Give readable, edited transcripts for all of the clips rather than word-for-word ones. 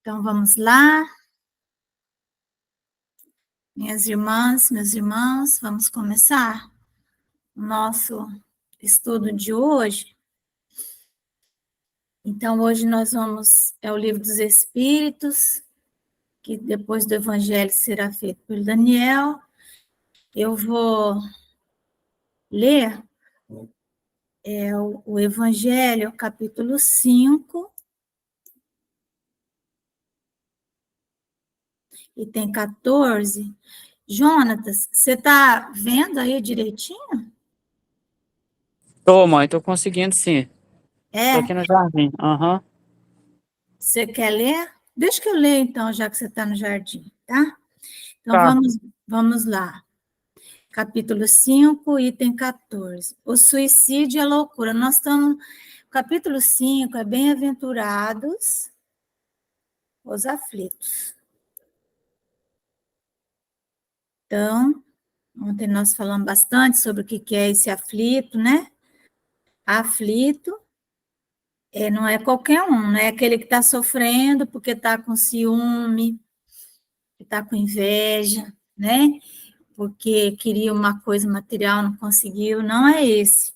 Então, vamos lá. Minhas irmãs, meus irmãos, vamos começar o nosso estudo de hoje. Então, hoje nós é o Livro dos Espíritos, que depois do Evangelho será feito por Daniel. Eu vou ler o Evangelho, capítulo 5, e tem 14. Jonatas, você está vendo aí direitinho? Tô, mãe, tô conseguindo sim. Tô É? aqui no jardim. Aham. Você quer ler? Deixa que eu leio, então, já que você está no jardim, tá? Então, Tá. vamos lá. Capítulo 5, item 14. O suicídio e a loucura. Nós estamos... Capítulo 5 é Bem-aventurados os aflitos. Então, ontem nós falamos bastante sobre o que é esse aflito, né? Aflito não é qualquer um, né? É aquele que está sofrendo porque está com ciúme, que está com inveja, né? Porque queria uma coisa material, não conseguiu. Não é esse.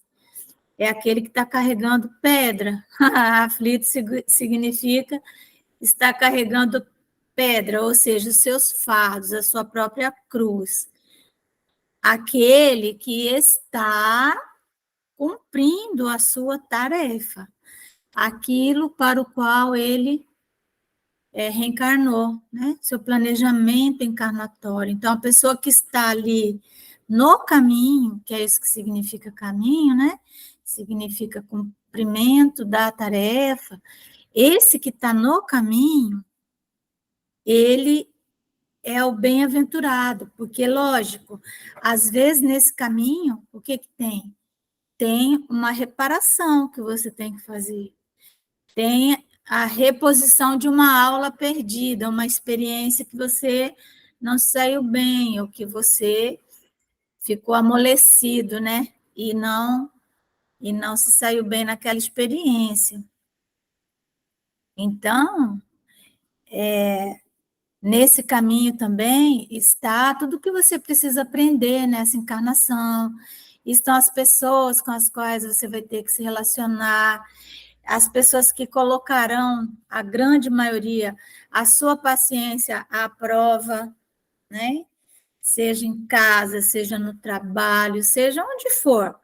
É aquele que está carregando pedra. Aflito significa estar carregando pedra, ou seja, os seus fardos, a sua própria cruz. Aquele que está cumprindo a sua tarefa, aquilo para o qual ele reencarnou, né? Seu planejamento encarnatório. Então, a pessoa que está ali no caminho, que é isso que significa caminho, né? Significa cumprimento da tarefa. Esse que está no caminho, ele é o bem-aventurado, porque, lógico, às vezes nesse caminho, o que tem? Tem uma reparação que você tem que fazer. Tem a reposição de uma aula perdida, uma experiência que você não saiu bem, ou que você ficou amolecido, né? E não se saiu bem naquela experiência. Então, nesse caminho também está tudo que você precisa aprender nessa encarnação. Estão as pessoas com as quais você vai ter que se relacionar, as pessoas que colocarão, a grande maioria, a sua paciência à prova, né? Seja em casa, seja no trabalho, seja onde for.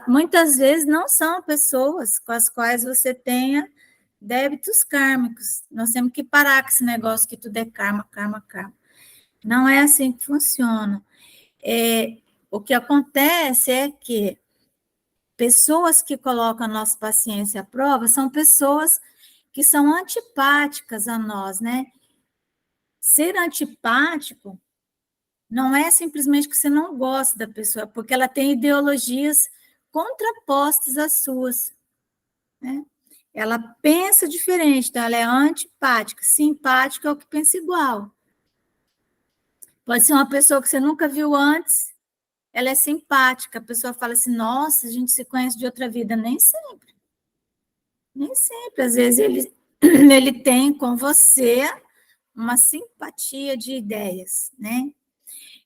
Muitas vezes não são pessoas com as quais você tenha débitos kármicos. Nós temos que parar com esse negócio que tudo é karma, karma, karma. Não é assim que funciona. O que acontece é que pessoas que colocam a nossa paciência à prova são pessoas que são antipáticas a nós, né? Ser antipático não é simplesmente que você não gosta da pessoa, porque ela tem ideologias contrapostas às suas, né? Ela pensa diferente, então ela é antipática. Simpática é o que pensa igual. Pode ser uma pessoa que você nunca viu antes, ela é simpática. A pessoa fala assim, nossa, a gente se conhece de outra vida. Nem sempre. Nem sempre. Às vezes ele tem com você uma simpatia de ideias, né?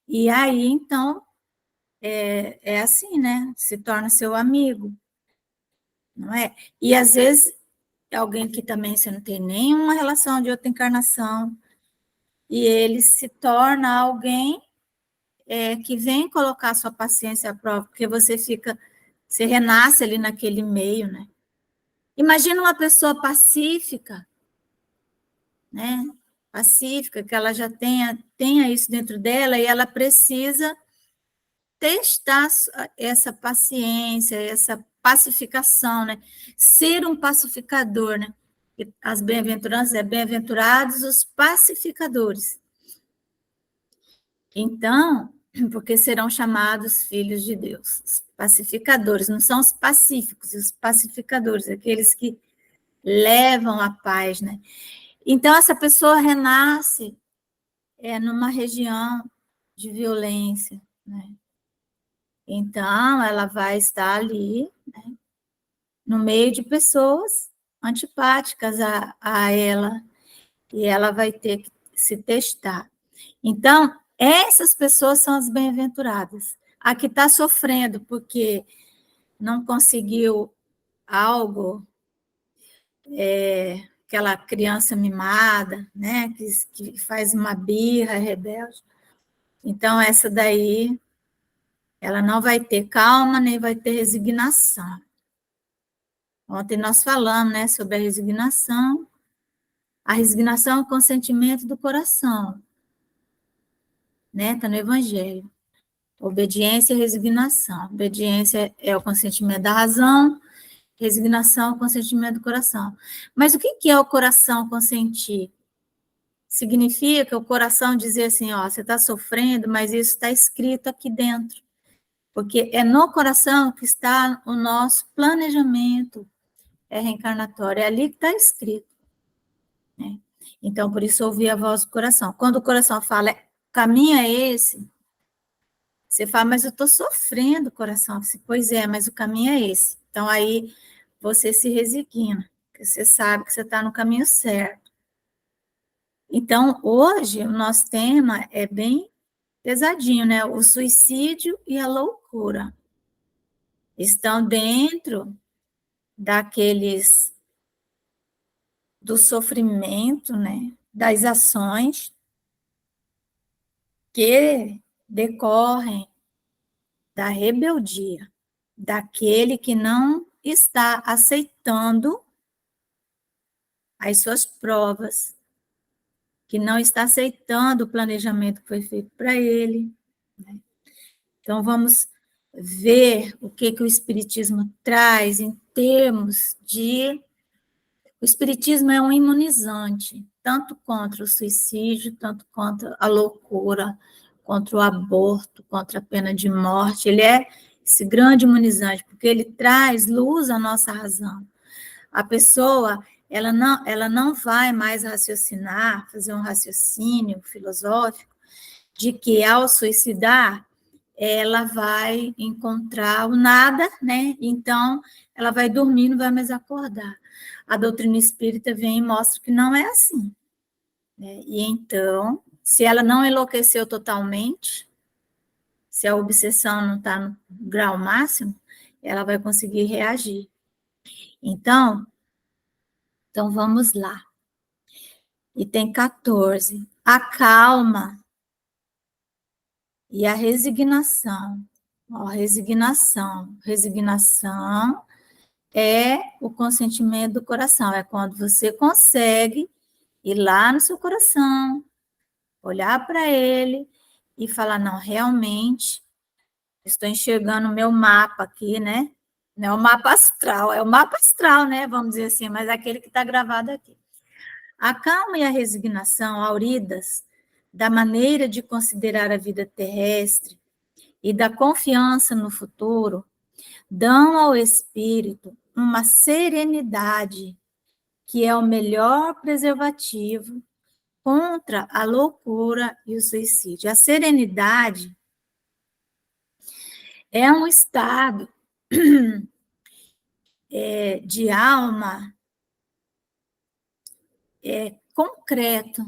E aí, então, é assim, né? Se torna seu amigo, não é? E às vezes é alguém que também você não tem nenhuma relação de outra encarnação, e ele se torna alguém que vem colocar sua paciência à prova, porque você renasce ali naquele meio, né? Imagina uma pessoa pacífica, né? Pacífica, que ela já tenha isso dentro dela e ela precisa testar essa paciência, essa pacificação, né? Ser um pacificador, né? As bem-aventuranças bem-aventurados os pacificadores. Então, porque serão chamados filhos de Deus. Os pacificadores, não são os pacíficos, os pacificadores, aqueles que levam a paz, né? Então, essa pessoa renasce numa região de violência, né? Então, ela vai estar ali, né, no meio de pessoas antipáticas a ela. e ela vai ter que se testar. Então, essas pessoas são as bem-aventuradas. A que está sofrendo porque não conseguiu algo, aquela criança mimada, né, que faz uma birra, rebelde. Então, essa daí, ela não vai ter calma, nem vai ter resignação. Ontem nós falamos, né, sobre a resignação. A resignação é o consentimento do coração, né, está no Evangelho. Obediência e resignação. Obediência é o consentimento da razão, resignação é o consentimento do coração. Mas o que é o coração consentir? Significa o coração dizer assim, ó, você está sofrendo, mas isso está escrito aqui dentro. Porque é no coração que está o nosso planejamento reencarnatório, é ali que está escrito. Né? Então, por isso, ouvir a voz do coração. Quando o coração fala, caminho é esse, você fala, mas eu estou sofrendo, coração. Pois é, mas o caminho é esse. Então, aí você se resigna, porque você sabe que você está no caminho certo. Então, hoje, o nosso tema é bem pesadinho, né? O suicídio e a loucura estão dentro daqueles do sofrimento, né? Das ações que decorrem da rebeldia, daquele que não está aceitando as suas provas, que não está aceitando o planejamento que foi feito para ele. Né? Então, vamos ver o que o Espiritismo traz em termos de... O Espiritismo é um imunizante, tanto contra o suicídio, tanto contra a loucura, contra o aborto, contra a pena de morte. Ele é esse grande imunizante, porque ele traz luz à nossa razão. A pessoa, ela não vai mais raciocinar, fazer um raciocínio filosófico de que, ao suicidar, ela vai encontrar o nada, né? Então, ela vai dormir, não vai mais acordar. A doutrina espírita vem e mostra que não é assim. Né? E então, se ela não enlouqueceu totalmente, se a obsessão não está no grau máximo, ela vai conseguir reagir. Então vamos lá. Item 14. A calma e a resignação. Ó, resignação. Resignação é o consentimento do coração. É quando você consegue ir lá no seu coração, olhar para ele e falar, não, realmente, estou enxergando o meu mapa aqui, né? Não é o mapa astral, é o mapa astral, né? Vamos dizer assim, mas é aquele que está gravado aqui. A calma e a resignação, auridas da maneira de considerar a vida terrestre e da confiança no futuro, dão ao espírito uma serenidade que é o melhor preservativo contra a loucura e o suicídio. A serenidade é um estado de alma concreto,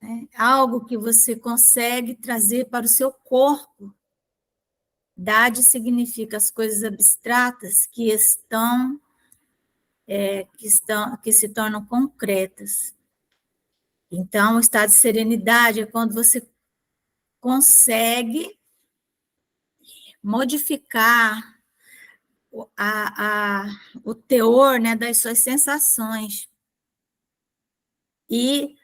né? Algo que você consegue trazer para o seu corpo. Dade significa as coisas abstratas que se tornam concretas. Então, o estado de serenidade é quando você consegue modificar o teor, né, das suas sensações. E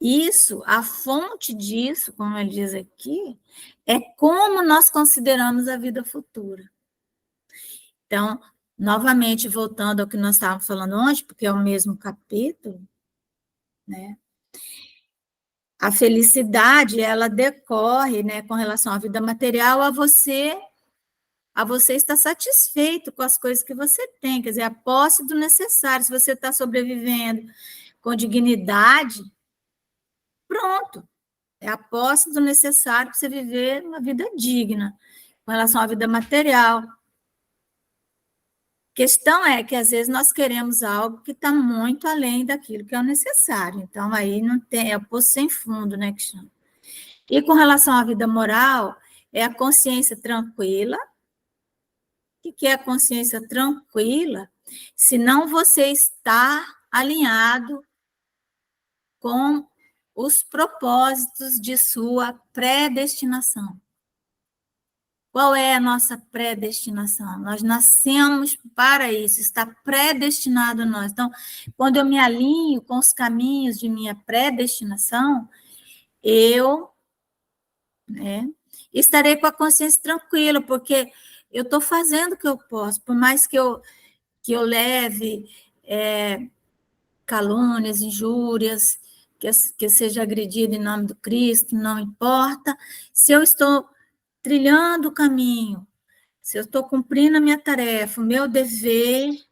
isso, a fonte disso, como ele diz aqui, é como nós consideramos a vida futura. Então, novamente, voltando ao que nós estávamos falando ontem, porque é o mesmo capítulo, né? A felicidade, ela decorre, né, com relação à vida material, a você estar satisfeito com as coisas que você tem, quer dizer, a posse do necessário. Se você está sobrevivendo com dignidade, pronto, é a posse do necessário para você viver uma vida digna, com relação à vida material. questão é que, às vezes, nós queremos algo que está muito além daquilo que é o necessário. Então, aí não tem, é o poço sem fundo, né, que chama. E com relação à vida moral, é a consciência tranquila. O que é a consciência tranquila? Se não você está alinhado com os propósitos de sua predestinação. Qual é a nossa predestinação? Nós nascemos para isso, está predestinado a nós. Então, quando eu me alinho com os caminhos de minha predestinação, eu, né, estarei com a consciência tranquila, porque eu estou fazendo o que eu posso, por mais que eu leve calúnias, injúrias, que eu seja agredido em nome do Cristo, não importa. Se eu estou trilhando o caminho, se eu estou cumprindo a minha tarefa, o meu dever,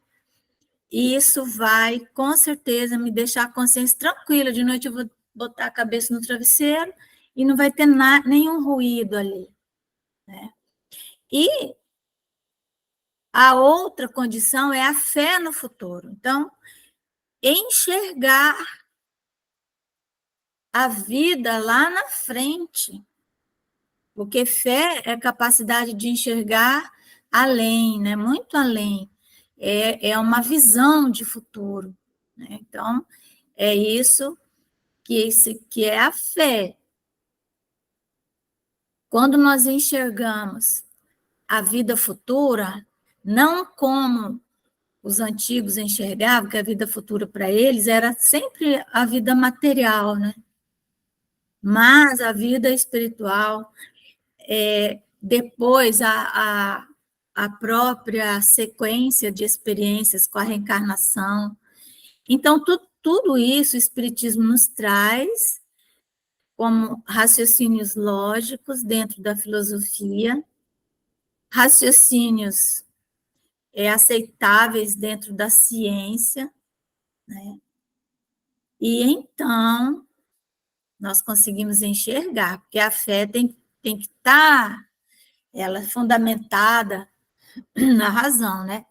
isso vai, com certeza, me deixar a consciência tranquila. De noite eu vou botar a cabeça no travesseiro e não vai ter nenhum ruído ali, né? E a outra condição é a fé no futuro. Então, enxergar a vida lá na frente, porque fé é a capacidade de enxergar além, né? Muito além. É uma visão de futuro, né? Então, é isso que é a fé. Quando nós enxergamos a vida futura, não como os antigos enxergavam, que a vida futura para eles era sempre a vida material, né? Mas a vida espiritual, depois a própria sequência de experiências com a reencarnação. Então, tudo isso o Espiritismo nos traz como raciocínios lógicos dentro da filosofia, raciocínios aceitáveis dentro da ciência, né? E então nós conseguimos enxergar, porque a fé tem que estar, ela é fundamentada na razão, né?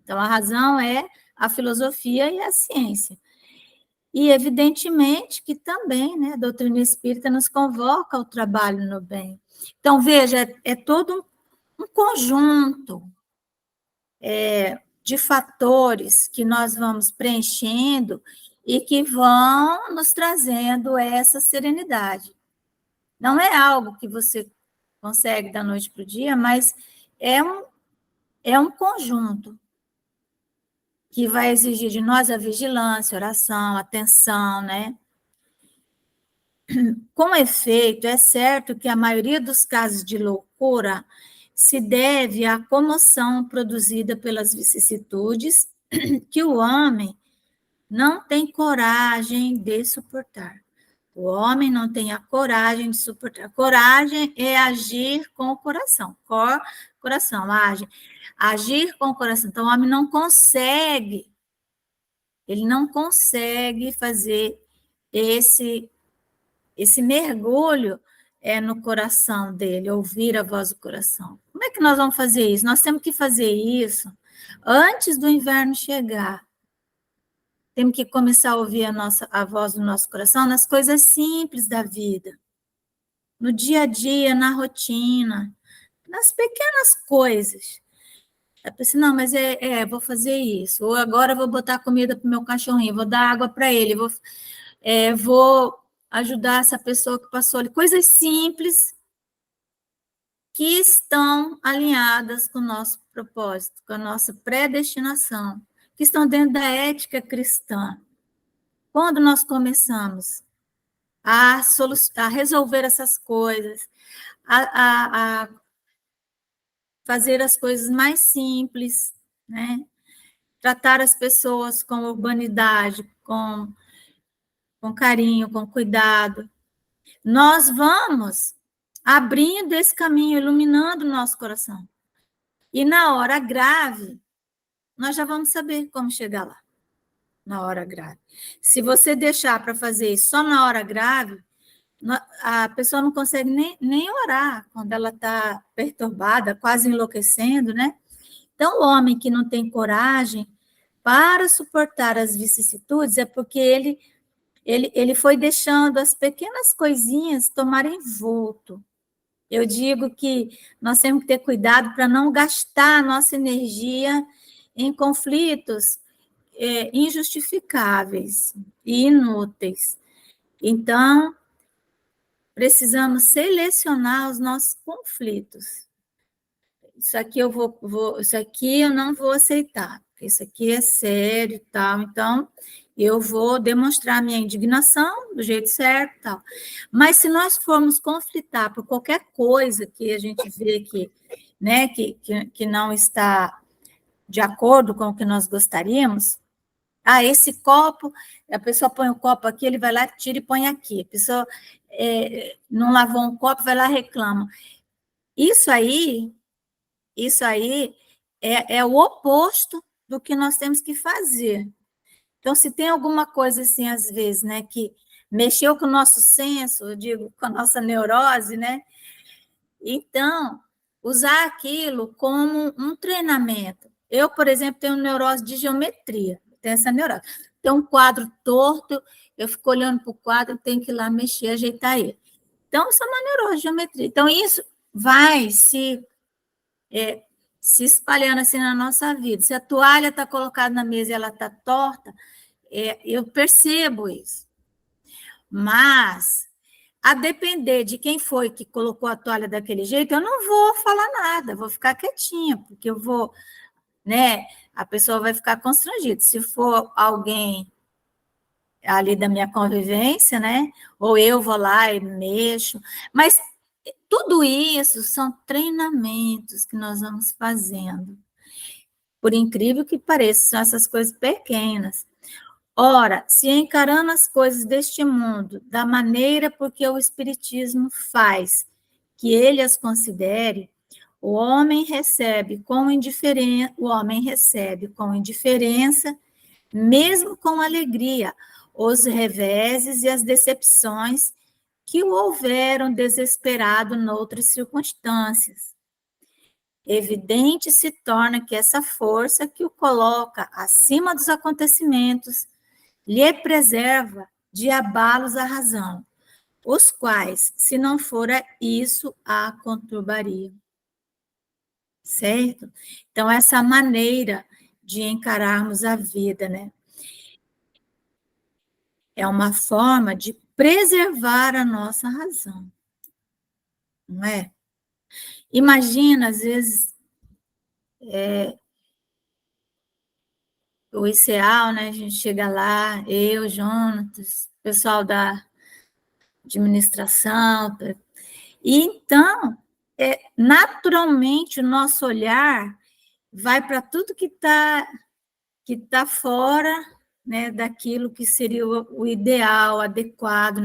Então, a razão é a filosofia e a ciência. E, evidentemente, que também, né, a doutrina espírita nos convoca ao trabalho no bem. Então, veja, é todo um conjunto de fatores que nós vamos preenchendo e que vão nos trazendo essa serenidade. Não é algo que você consegue da noite para o dia, mas é um conjunto que vai exigir de nós a vigilância, oração, atenção, né? Com efeito, é certo que a maioria dos casos de loucura se deve à comoção produzida pelas vicissitudes que o homem não tem coragem de suportar. O homem não tem a coragem de suportar. Coragem é agir com o coração. Coração, age. Agir com o coração. Então, o homem não consegue, ele não consegue fazer esse mergulho no coração dele, ouvir a voz do coração. Como é que nós vamos fazer isso? Nós temos que fazer isso antes do inverno chegar. Temos que começar a ouvir a voz do nosso coração nas coisas simples da vida, no dia a dia, na rotina, nas pequenas coisas. Eu pensei, não, mas vou fazer isso, ou agora vou botar comida para o meu cachorrinho, vou dar água para ele, vou ajudar essa pessoa que passou ali. Coisas simples que estão alinhadas com o nosso propósito, com a nossa predestinação, que estão dentro da ética cristã. Quando nós começamos a resolver essas coisas, a fazer as coisas mais simples, né? Tratar as pessoas com urbanidade, com carinho, com cuidado, nós vamos abrindo esse caminho, iluminando o nosso coração. E na hora grave, nós já vamos saber como chegar lá, na hora grave. Se você deixar para fazer isso só na hora grave, a pessoa não consegue nem orar quando ela está perturbada, quase enlouquecendo, né? Então, o homem que não tem coragem para suportar as vicissitudes é porque ele foi deixando as pequenas coisinhas tomarem vulto. Eu digo que nós temos que ter cuidado para não gastar a nossa energia em conflitos injustificáveis e inúteis. Então, precisamos selecionar os nossos conflitos. Isso aqui isso aqui eu não vou aceitar, porque isso aqui é sério e tal. Então, eu vou demonstrar minha indignação do jeito certo e tal. Mas se nós formos conflitar por qualquer coisa que a gente vê que, né, que não está de acordo com o que nós gostaríamos, esse copo, a pessoa põe o copo aqui, ele vai lá, tira e põe aqui. A pessoa não lavou um copo, vai lá e reclama. Isso aí é o oposto do que nós temos que fazer. Então, se tem alguma coisa assim, às vezes, né, que mexeu com o nosso senso, eu digo, com a nossa neurose, né? Então, usar aquilo como um treinamento. Eu, por exemplo, tenho neurose de geometria, tenho essa neurose. Tem um quadro torto, eu fico olhando para o quadro, tenho que ir lá mexer, ajeitar ele. Então, isso é uma neurose de geometria. Então, isso vai se espalhando assim na nossa vida. Se a toalha está colocada na mesa e ela está torta, eu percebo isso. Mas, a depender de quem foi que colocou a toalha daquele jeito, eu não vou falar nada, vou ficar quietinha, porque eu vou, né? A pessoa vai ficar constrangida. Se for alguém ali da minha convivência, né? Ou eu vou lá e mexo. Mas tudo isso são treinamentos que nós vamos fazendo. Por incrível que pareça, são essas coisas pequenas. Ora, se encarando as coisas deste mundo da maneira porque o Espiritismo faz que ele as considere, o homem recebe com indiferença, mesmo com alegria, os reveses e as decepções que o houveram desesperado noutras circunstâncias. Evidente se torna que essa força que o coloca acima dos acontecimentos lhe preserva de abalos à razão, os quais, se não fora isso, a conturbariam. Certo? Então, essa maneira de encararmos a vida, né? É uma forma de preservar a nossa razão, não é? Imagina, às vezes, o ICEAL, né? A gente chega lá, eu, Jonatas, pessoal da administração, e então, naturalmente, o nosso olhar vai para tudo que tá fora, né, daquilo que seria o ideal, adequado.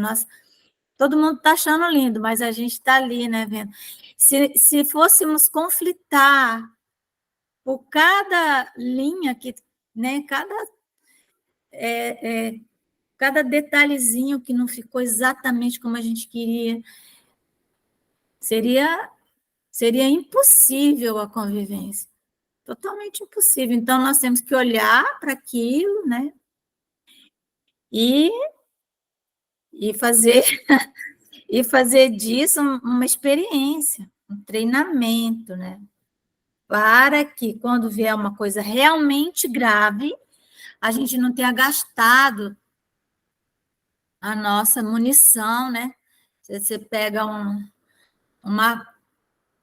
Todo mundo está achando lindo, mas a gente está ali, né, vendo? Se fôssemos conflitar por cada linha, né, cada detalhezinho que não ficou exatamente como a gente queria, seria impossível a convivência. Totalmente impossível. Então, nós temos que olhar para aquilo, né? E fazer, e fazer disso uma experiência, um treinamento, né? Para que, quando vier uma coisa realmente grave, a gente não tenha gastado a nossa munição, né? Você pega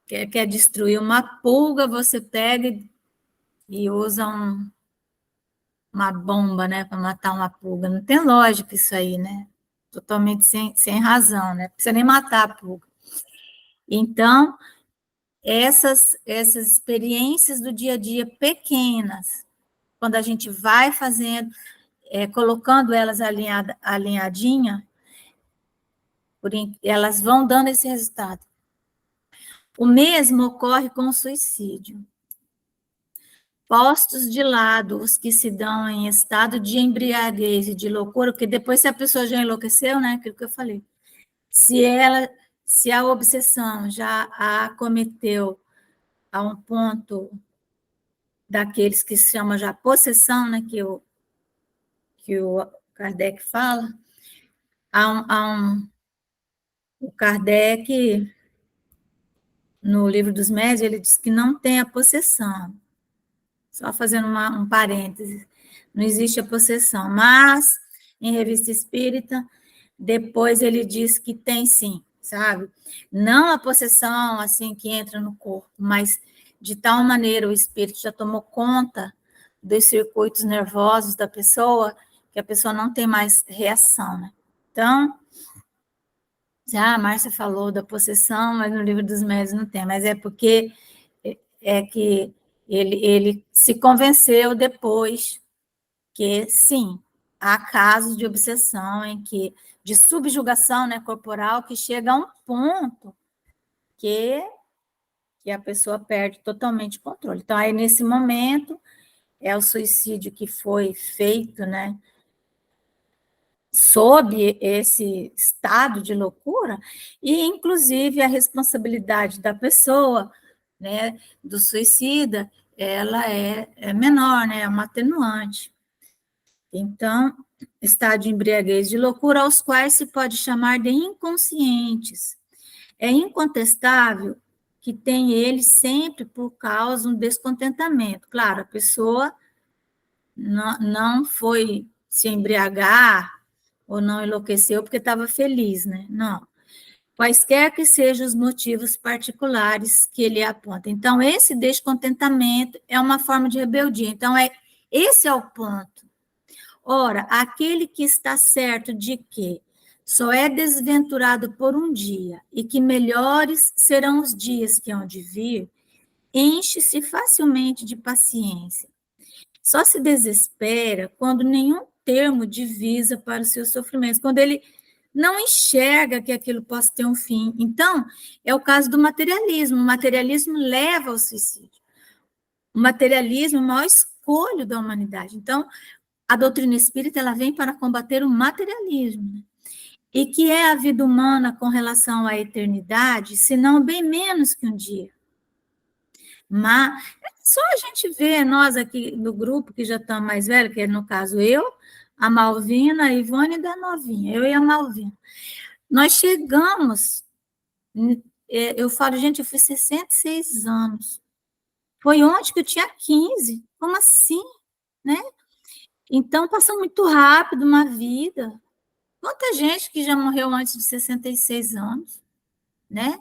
quer destruir uma pulga, você pega e usa uma bomba, né, para matar uma pulga. Não tem lógica isso aí, né? Totalmente sem razão, né? Não precisa nem matar a pulga. Então, essas experiências do dia a dia pequenas, quando a gente vai fazendo, colocando elas alinhadinha, elas vão dando esse resultado. O mesmo ocorre com o suicídio. Postos de lado os que se dão em estado de embriaguez e de loucura, porque depois, se a pessoa já enlouqueceu, né, aquilo que eu falei, se a obsessão já a acometeu a um ponto daqueles que se chama já possessão, né, que o Kardec fala, o Kardec, no Livro dos Médiuns, ele diz que não tem a possessão. Só fazendo um parêntese, não existe a possessão, mas em Revista Espírita, depois ele diz que tem sim, sabe? Não a possessão, assim, que entra no corpo, mas de tal maneira o espírito já tomou conta dos circuitos nervosos da pessoa, que a pessoa não tem mais reação, né? Então, já a Márcia falou da possessão, mas no Livro dos Médiuns não tem, mas é porque que ele se convenceu depois que, sim, há casos de obsessão de subjugação, né, corporal, que chega a um ponto que a pessoa perde totalmente o controle. Então, aí, nesse momento, é o suicídio que foi feito, né, sob esse estado de loucura, e, inclusive, a responsabilidade da pessoa, né, do suicida, ela é menor, né, é uma atenuante. Então, estado de embriaguez de loucura, aos quais se pode chamar de inconscientes. É incontestável que tem eles sempre por causa de um descontentamento. Claro, a pessoa não foi se embriagar ou não enlouqueceu porque estava feliz, né? Não. Quaisquer que sejam os motivos particulares que ele aponta. Então, esse descontentamento é uma forma de rebeldia. Então, esse é o ponto. Ora, aquele que está certo de que só é desventurado por um dia e que melhores serão os dias que hão de vir, enche-se facilmente de paciência. Só se desespera quando nenhum termo divisa para os seus sofrimentos, quando ele não enxerga que aquilo possa ter um fim. Então, é o caso do materialismo. O materialismo leva ao suicídio. O materialismo é a maior escolha da humanidade. Então, a doutrina espírita ela vem para combater o materialismo. Né? E que é a vida humana com relação à eternidade, se não bem menos que um dia. Mas só a gente vê, nós aqui no grupo, que já estamos mais velhos, que é no caso eu, a Malvina, a Ivone da Novinha, eu e a Malvina. Nós chegamos, eu falo, gente, eu fiz 66 anos. Foi ontem que eu tinha 15. Como assim? Né? Então, passou muito rápido uma vida. Quanta gente que já morreu antes de 66 anos, né?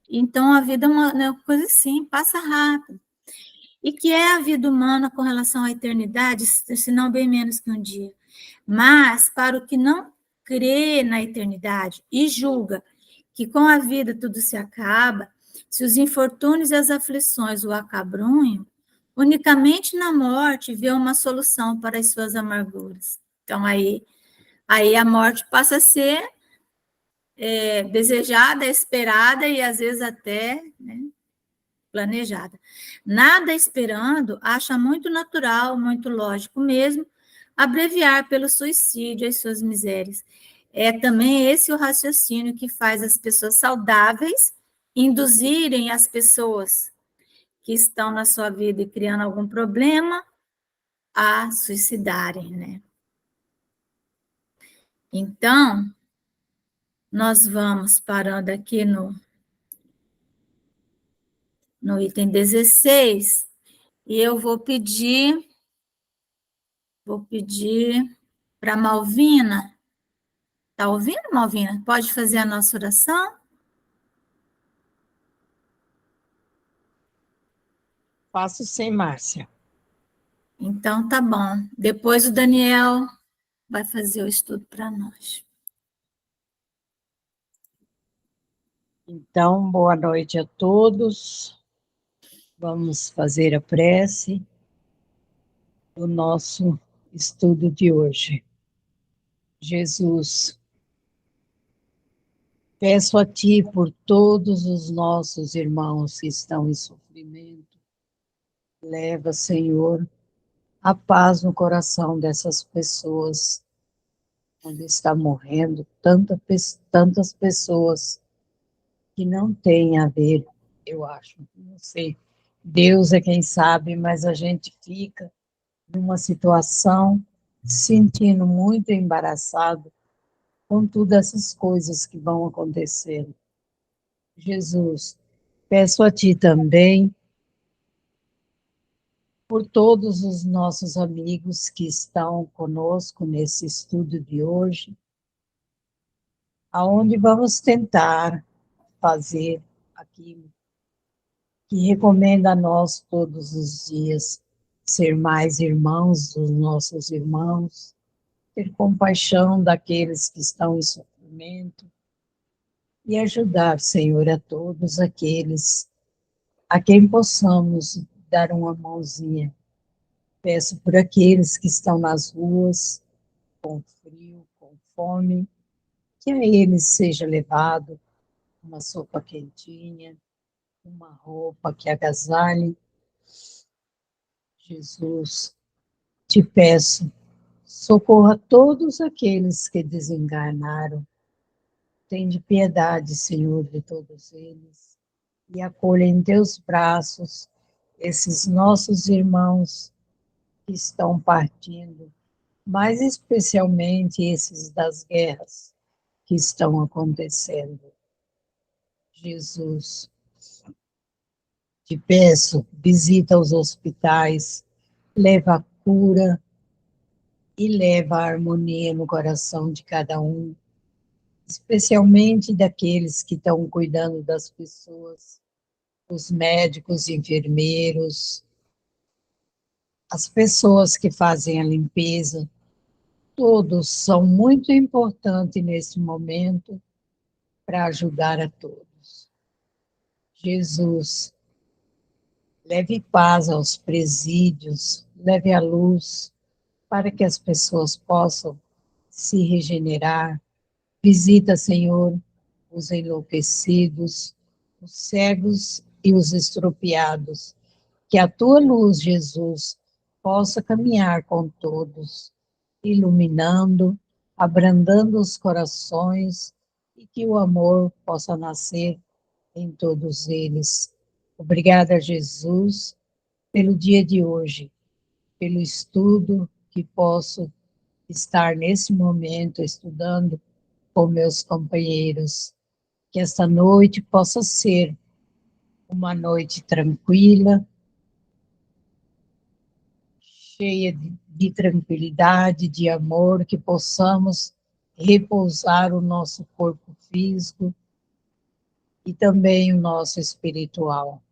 Então, a vida é uma coisa assim, passa rápido. E que é a vida humana com relação à eternidade, se não bem menos que um dia. Mas, para o que não crê na eternidade e julga que com a vida tudo se acaba, se os infortúnios e as aflições o acabrunham, unicamente na morte vê uma solução para as suas amarguras. Então, aí a morte passa a ser desejada, esperada e, às vezes, até planejada. Nada esperando, acha muito natural, muito lógico mesmo, abreviar pelo suicídio as suas misérias. É também esse o raciocínio que faz as pessoas saudáveis induzirem as pessoas que estão na sua vida e criando algum problema a suicidarem, né? Então, nós vamos parando aqui no item 16, e eu vou pedir para a Malvina. Está ouvindo, Malvina? Pode fazer a nossa oração? Faço sim, Márcia. Então, tá bom. Depois o Daniel vai fazer o estudo para nós. Então, boa noite a todos. Vamos fazer a prece do nosso estudo de hoje. Jesus, peço a Ti por todos os nossos irmãos que estão em sofrimento. Leva, Senhor, a paz no coração dessas pessoas, onde está morrendo tantas pessoas que não têm a ver, eu acho, não sei, Deus é quem sabe, mas a gente fica numa situação sentindo muito embaraçado com todas essas coisas que vão acontecendo. Jesus, peço a Ti também por todos os nossos amigos que estão conosco nesse estudo de hoje, aonde vamos tentar fazer aquilo que recomenda a nós todos os dias, ser mais irmãos dos nossos irmãos, ter compaixão daqueles que estão em sofrimento e ajudar, Senhor, a todos aqueles a quem possamos dar uma mãozinha. Peço por aqueles que estão nas ruas, com frio, com fome, que a eles seja levado uma sopa quentinha, uma roupa que agasalhe. Jesus, te peço, socorra todos aqueles que desencarnaram. Tende piedade, Senhor, de todos eles, e acolha em teus braços esses nossos irmãos que estão partindo, mas especialmente esses das guerras que estão acontecendo. Jesus, te peço, visita os hospitais, leva a cura e leva a harmonia no coração de cada um, especialmente daqueles que estão cuidando das pessoas, os médicos, enfermeiros, as pessoas que fazem a limpeza, todos são muito importantes nesse momento para ajudar a todos. Jesus, leve paz aos presídios, leve a luz para que as pessoas possam se regenerar. Visita, Senhor, os enlouquecidos, os cegos e os estropiados. Que a tua luz, Jesus, possa caminhar com todos, iluminando, abrandando os corações e que o amor possa nascer em todos eles. Obrigada, Jesus, pelo dia de hoje, pelo estudo que posso estar nesse momento estudando com meus companheiros. Que esta noite possa ser uma noite tranquila, cheia de tranquilidade, de amor, que possamos repousar o nosso corpo físico e também o nosso espiritual.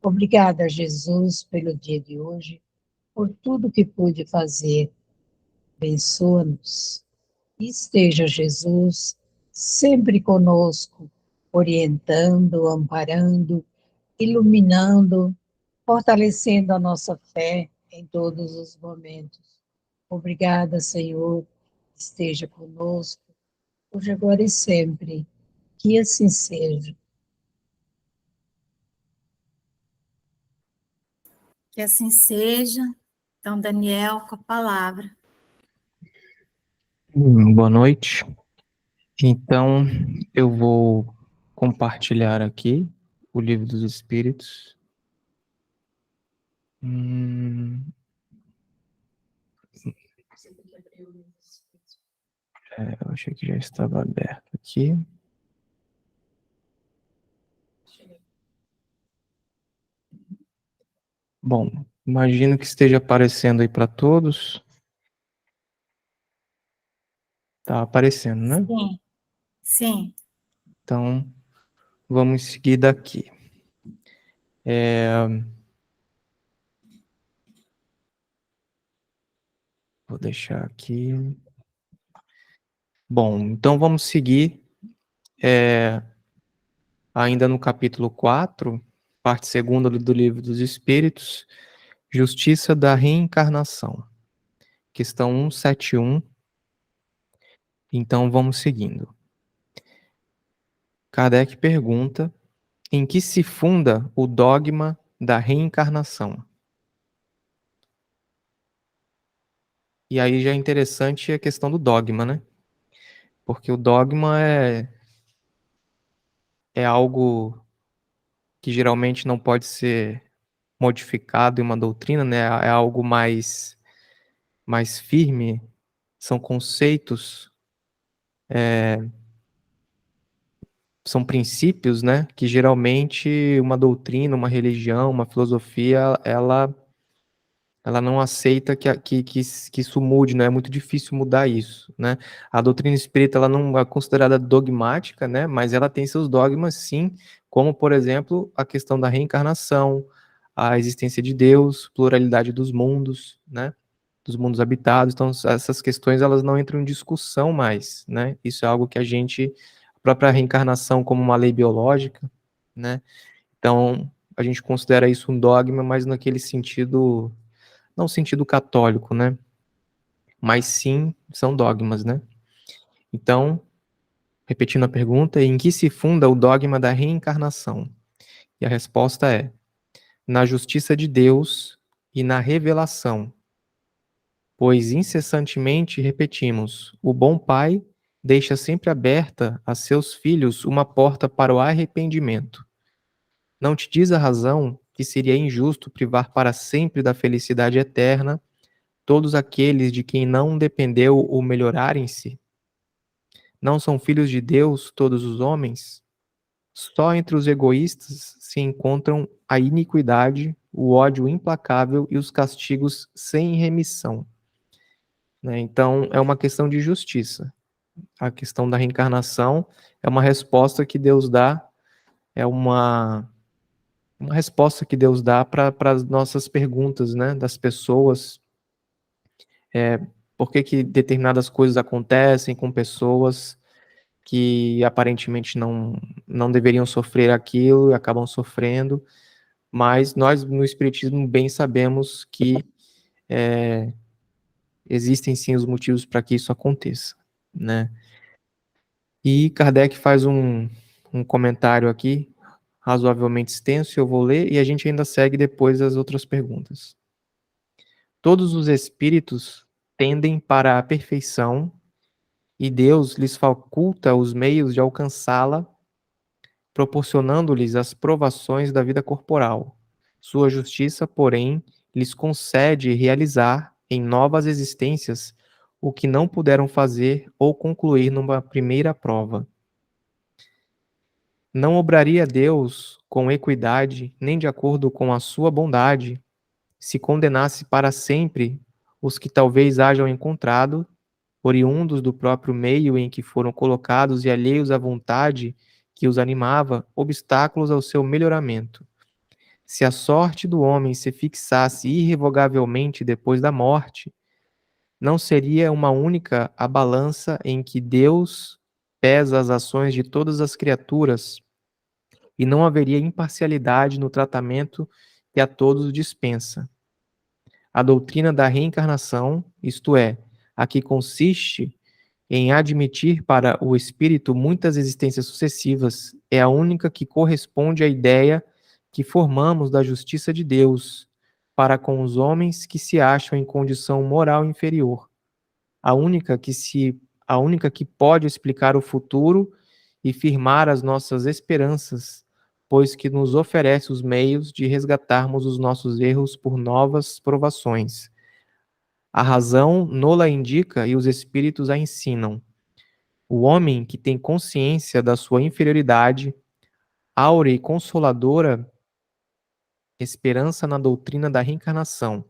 Obrigada, Jesus, pelo dia de hoje, por tudo que pude fazer. Abençoa-nos. Esteja, Jesus, sempre conosco, orientando, amparando, iluminando, fortalecendo a nossa fé em todos os momentos. Obrigada, Senhor, esteja conosco, hoje, agora e sempre. Que assim seja. Que assim seja. Então, Daniel, com a palavra. Boa noite. Então, eu vou compartilhar aqui o Livro dos Espíritos. Eu achei que já estava aberto aqui. Bom, imagino que esteja aparecendo aí para todos. Tá aparecendo, né? Sim, sim. Então, vamos seguir daqui. Vou deixar aqui. Bom, então vamos seguir ainda no capítulo 4, parte 2ª do Livro dos Espíritos, Justiça da Reencarnação, questão 171. Então vamos seguindo. Kardec pergunta: em que se funda o dogma da reencarnação? E aí já é interessante a questão do dogma, né? Porque o dogma é algo que geralmente não pode ser modificado em uma doutrina, né? É algo mais firme, são conceitos, são princípios, né? Que geralmente uma doutrina, uma religião, uma filosofia, ela não aceita que isso mude, né? É muito difícil mudar isso, né? A doutrina espírita, ela não é considerada dogmática, né? Mas ela tem seus dogmas, sim, como, por exemplo, a questão da reencarnação, a existência de Deus, pluralidade dos mundos, né? Dos mundos habitados. Então, essas questões, elas não entram em discussão mais, né? Isso é algo que a própria reencarnação como uma lei biológica, né? Então, a gente considera isso um dogma, mas naquele sentido, não sentido católico, né? Mas sim, são dogmas, né? Então, repetindo a pergunta, em que se funda o dogma da reencarnação? E a resposta é: na justiça de Deus e na revelação, pois incessantemente repetimos: o bom pai deixa sempre aberta a seus filhos uma porta para o arrependimento. Não te diz a razão que seria injusto privar para sempre da felicidade eterna todos aqueles de quem não dependeu o melhorarem-se? Não são filhos de Deus todos os homens? Só entre os egoístas se encontram a iniquidade, o ódio implacável e os castigos sem remissão. Né? Então, é uma questão de justiça. A questão da reencarnação é uma resposta que Deus dá, é uma resposta que Deus dá para as nossas perguntas, né, das pessoas. Por que determinadas coisas acontecem com pessoas que aparentemente não deveriam sofrer aquilo e acabam sofrendo, mas nós no Espiritismo bem sabemos que existem sim os motivos para que isso aconteça, né? E Kardec faz um comentário aqui, razoavelmente extenso, eu vou ler, e a gente ainda segue depois as outras perguntas. Todos os espíritos tendem para a perfeição e Deus lhes faculta os meios de alcançá-la, proporcionando-lhes as provações da vida corporal. Sua justiça, porém, lhes concede realizar em novas existências o que não puderam fazer ou concluir numa primeira prova. Não obraria Deus com equidade, nem de acordo com a sua bondade, se condenasse para sempre os que talvez hajam encontrado, oriundos do próprio meio em que foram colocados e alheios à vontade que os animava, obstáculos ao seu melhoramento. Se a sorte do homem se fixasse irrevogavelmente depois da morte, não seria uma única a balança em que Deus pesa as ações de todas as criaturas, e não haveria imparcialidade no tratamento que a todos dispensa. A doutrina da reencarnação, isto é, a que consiste em admitir para o espírito muitas existências sucessivas, é a única que corresponde à ideia que formamos da justiça de Deus para com os homens que se acham em condição moral inferior. A única que pode explicar o futuro e firmar as nossas esperanças, pois que nos oferece os meios de resgatarmos os nossos erros por novas provações. A razão nola indica e os espíritos a ensinam. O homem que tem consciência da sua inferioridade, áurea e consoladora esperança na doutrina da reencarnação,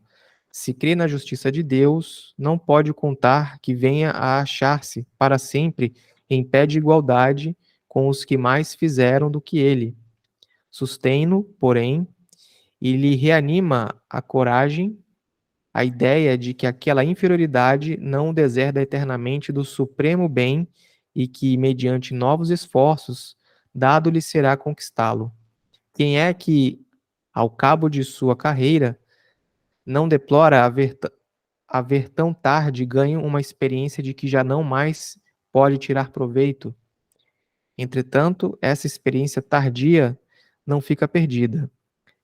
se crê na justiça de Deus, não pode contar que venha a achar-se para sempre em pé de igualdade com os que mais fizeram do que ele. Sustém-no, porém, e lhe reanima a coragem, a ideia de que aquela inferioridade não o deserda eternamente do supremo bem e que, mediante novos esforços, dado-lhe será conquistá-lo. Quem é que, ao cabo de sua carreira, não deplora haver tão tarde ganho uma experiência de que já não mais pode tirar proveito? Entretanto, essa experiência tardia não fica perdida.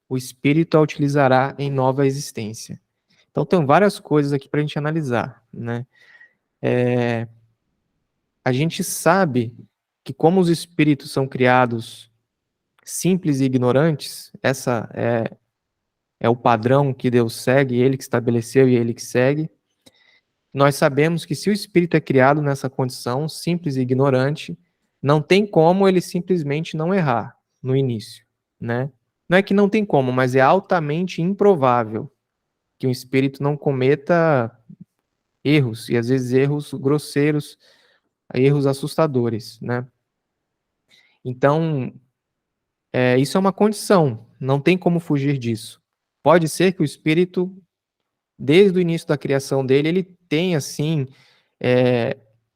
O espírito a utilizará em nova existência. Então, tem várias coisas aqui para a gente analisar, né? A gente sabe que como os espíritos são criados simples e ignorantes, essa é o padrão que Deus segue, ele que estabeleceu e ele que segue. Nós sabemos que se o espírito é criado nessa condição, simples e ignorante, não tem como ele simplesmente não errar no início, né? Não é que não tem como, mas é altamente improvável que um espírito não cometa erros, e às vezes erros grosseiros, erros assustadores, né? Então, isso é uma condição, não tem como fugir disso. Pode ser que o espírito, desde o início da criação dele, ele tenha, assim,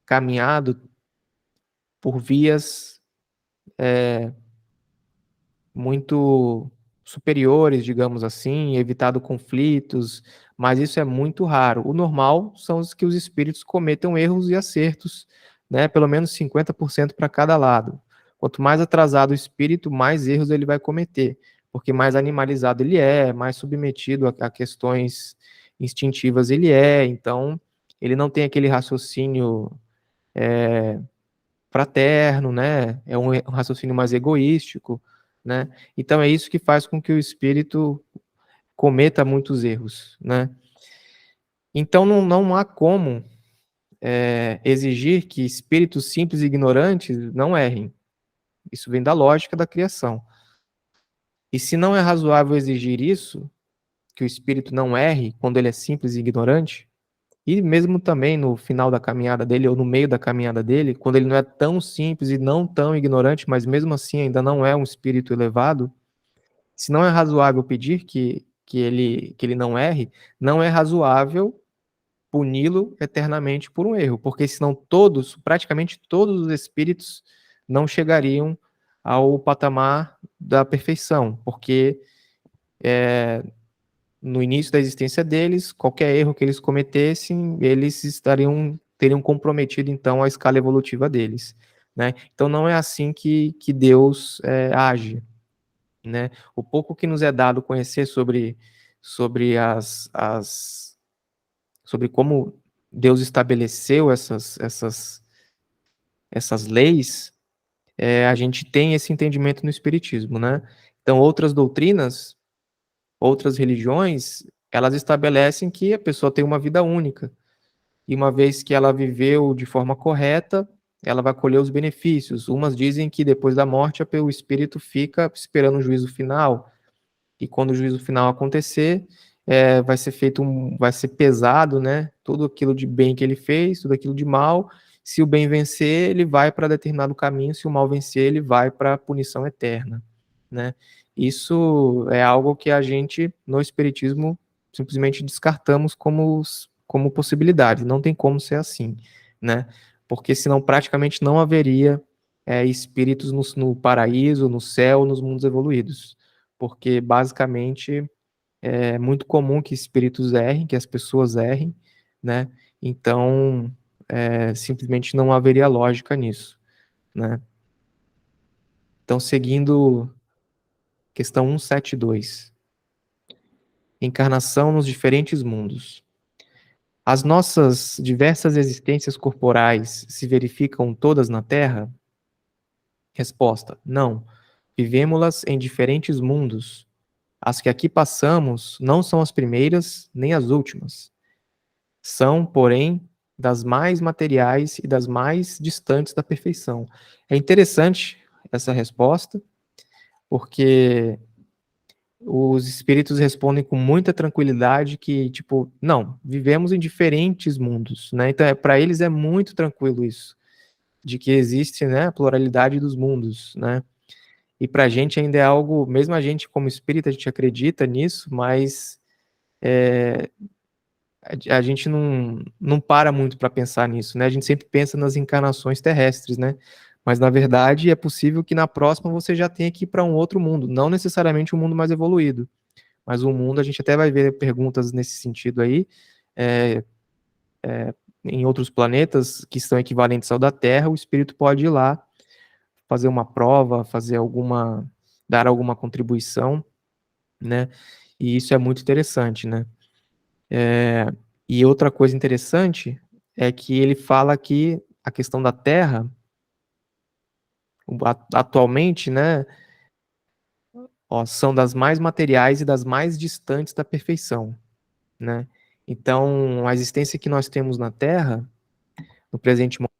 caminhado por vias muito superiores, digamos assim, evitado conflitos, mas isso é muito raro. O normal são os que os espíritos cometam erros e acertos, né? Pelo menos 50% para cada lado. Quanto mais atrasado o espírito, mais erros ele vai cometer, porque mais animalizado ele é, mais submetido a questões instintivas ele é, então ele não tem aquele raciocínio fraterno, né? É um raciocínio mais egoístico, né? Então é isso que faz com que o espírito cometa muitos erros, né? Então não há como exigir que espíritos simples e ignorantes não errem. Isso vem da lógica da criação. E se não é razoável exigir isso, que o espírito não erre quando ele é simples e ignorante, e mesmo também no final da caminhada dele, ou no meio da caminhada dele, quando ele não é tão simples e não tão ignorante, mas mesmo assim ainda não é um espírito elevado, se não é razoável pedir que ele não erre, não é razoável puni-lo eternamente por um erro, porque senão praticamente todos os espíritos não chegariam ao patamar da perfeição, porque no início da existência deles, qualquer erro que eles cometessem, eles teriam comprometido então a escala evolutiva deles, né? Então não é assim que Deus age, né? O pouco que nos é dado conhecer sobre sobre como Deus estabeleceu essas leis, a gente tem esse entendimento no Espiritismo, né? Então outras doutrinas, outras religiões, elas estabelecem que a pessoa tem uma vida única. E uma vez que ela viveu de forma correta, ela vai colher os benefícios. Umas dizem que depois da morte o espírito fica esperando o juízo final. E quando o juízo final acontecer, vai ser pesado, né? Tudo aquilo de bem que ele fez, tudo aquilo de mal. Se o bem vencer, ele vai para determinado caminho. Se o mal vencer, ele vai para a punição eterna, né? Isso é algo que a gente, no Espiritismo, simplesmente descartamos como possibilidade. Não tem como ser assim, né? Porque senão praticamente não haveria espíritos no paraíso, no céu, nos mundos evoluídos. Porque basicamente é muito comum que espíritos errem, que as pessoas errem, né? Então, simplesmente não haveria lógica nisso, né? Então, seguindo questão 172. Encarnação nos diferentes mundos. As nossas diversas existências corporais se verificam todas na Terra? Resposta: não. Vivemos-las em diferentes mundos. As que aqui passamos não são as primeiras nem as últimas. São, porém, das mais materiais e das mais distantes da perfeição. É interessante essa resposta, porque os espíritos respondem com muita tranquilidade que, tipo, não, vivemos em diferentes mundos, né? Então, para eles é muito tranquilo isso, de que existe, né, a pluralidade dos mundos, né? E para a gente ainda é algo, mesmo a gente como espírita, a gente acredita nisso, mas a gente não para muito para pensar nisso, né? A gente sempre pensa nas encarnações terrestres, né? Mas, na verdade, é possível que na próxima você já tenha que ir para um outro mundo, não necessariamente um mundo mais evoluído, mas um mundo, a gente até vai ver perguntas nesse sentido aí, em outros planetas que são equivalentes ao da Terra, o espírito pode ir lá, fazer uma prova, dar alguma contribuição, né? E isso é muito interessante, né? E outra coisa interessante é que ele fala que a questão da Terra, atualmente, né? Ó, são das mais materiais e das mais distantes da perfeição, né? Então, a existência que nós temos na Terra, no presente momento.